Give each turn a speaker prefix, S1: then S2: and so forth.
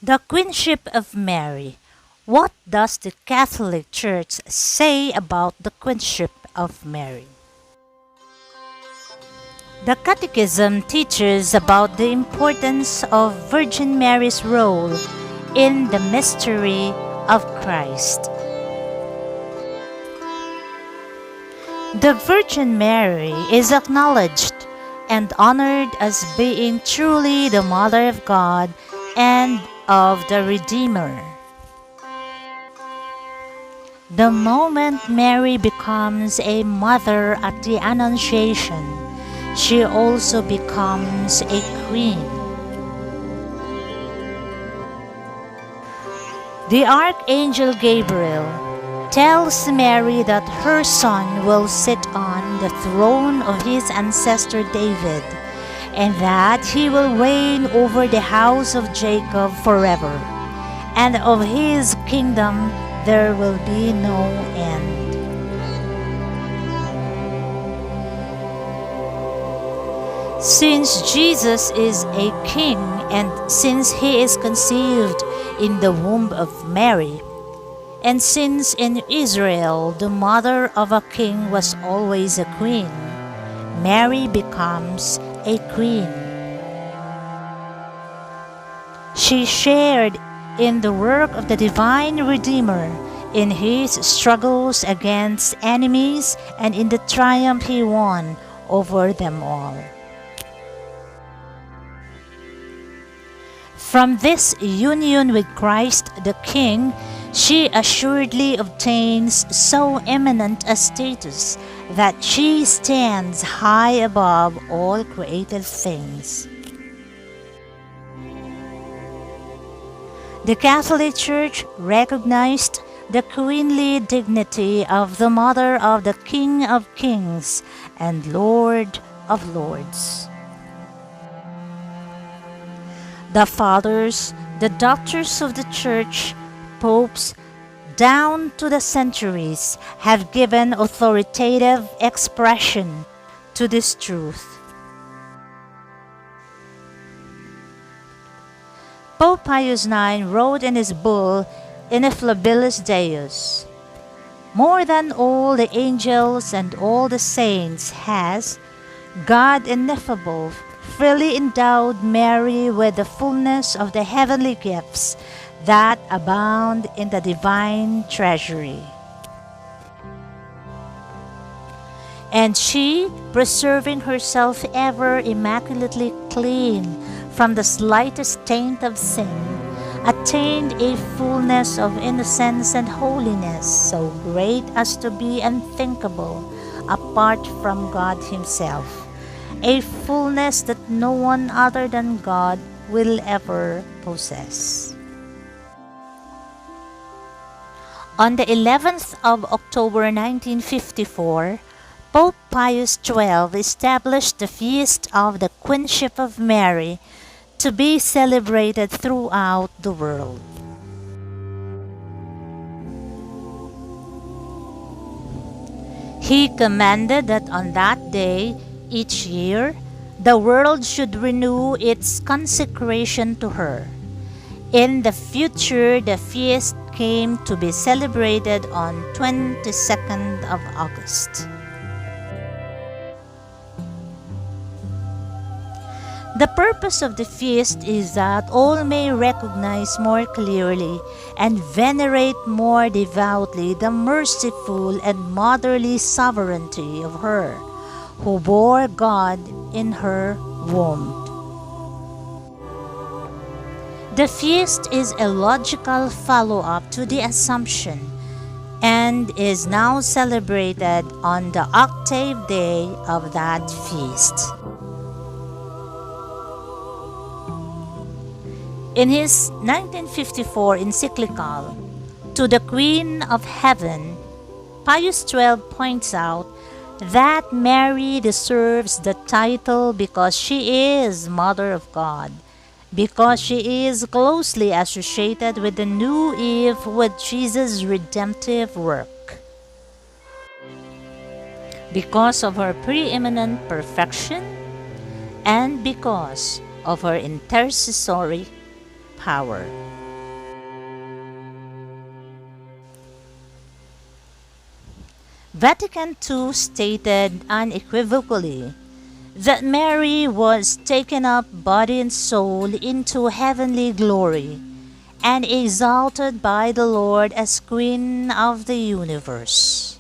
S1: The Queenship of Mary. What does the Catholic Church say about the Queenship of Mary? The Catechism teaches about the importance of Virgin Mary's role in the mystery of Christ. The Virgin Mary is acknowledged and honored as being truly the Mother of God and of the Redeemer. The moment Mary becomes a mother at the Annunciation, she also becomes a queen. The Archangel Gabriel tells Mary that her son will sit on the throne of his ancestor David, and that he will reign over the house of Jacob forever, and of his kingdom there will be no end. Since Jesus is a king, and since he is conceived in the womb of Mary, and since in Israel the mother of a king was always a queen, Mary becomes a queen. She shared in the work of the divine Redeemer, in his struggles against enemies, and in the triumph he won over them all. From this union with Christ the King, she assuredly obtains so eminent a status that she stands high above all created things. The Catholic Church recognized the queenly dignity of the Mother of the King of Kings and Lord of Lords. The Fathers, the Doctors of the Church, popes, down to the centuries, have given authoritative expression to this truth. Pope Pius IX wrote in his bull Ineffabilis Deus, "More than all the angels and all the saints has God ineffable freely endowed Mary with the fullness of the heavenly gifts that abound in the divine treasury. And she, preserving herself ever immaculately clean from the slightest taint of sin, attained a fullness of innocence and holiness so great as to be unthinkable apart from God Himself, a fullness that no one other than God will ever possess." On the 11th of October 1954, Pope Pius XII established the feast of the Queenship of Mary to be celebrated throughout the world. He commanded that on that day, each year, the world should renew its consecration to her. In the future, the feast came to be celebrated on 22nd of August. The purpose of the feast is that all may recognize more clearly and venerate more devoutly the merciful and motherly sovereignty of her who bore God in her womb. The feast is a logical follow-up to the Assumption and is now celebrated on the octave day of that feast. In his 1954 encyclical, To the Queen of Heaven, Pius XII points out that Mary deserves the title because she is Mother of God, because she is closely associated with the new Eve with Jesus' redemptive work, because of her preeminent perfection, and because of her intercessory power. Vatican II stated unequivocally that Mary was taken up body and soul into heavenly glory and exalted by the Lord as Queen of the universe.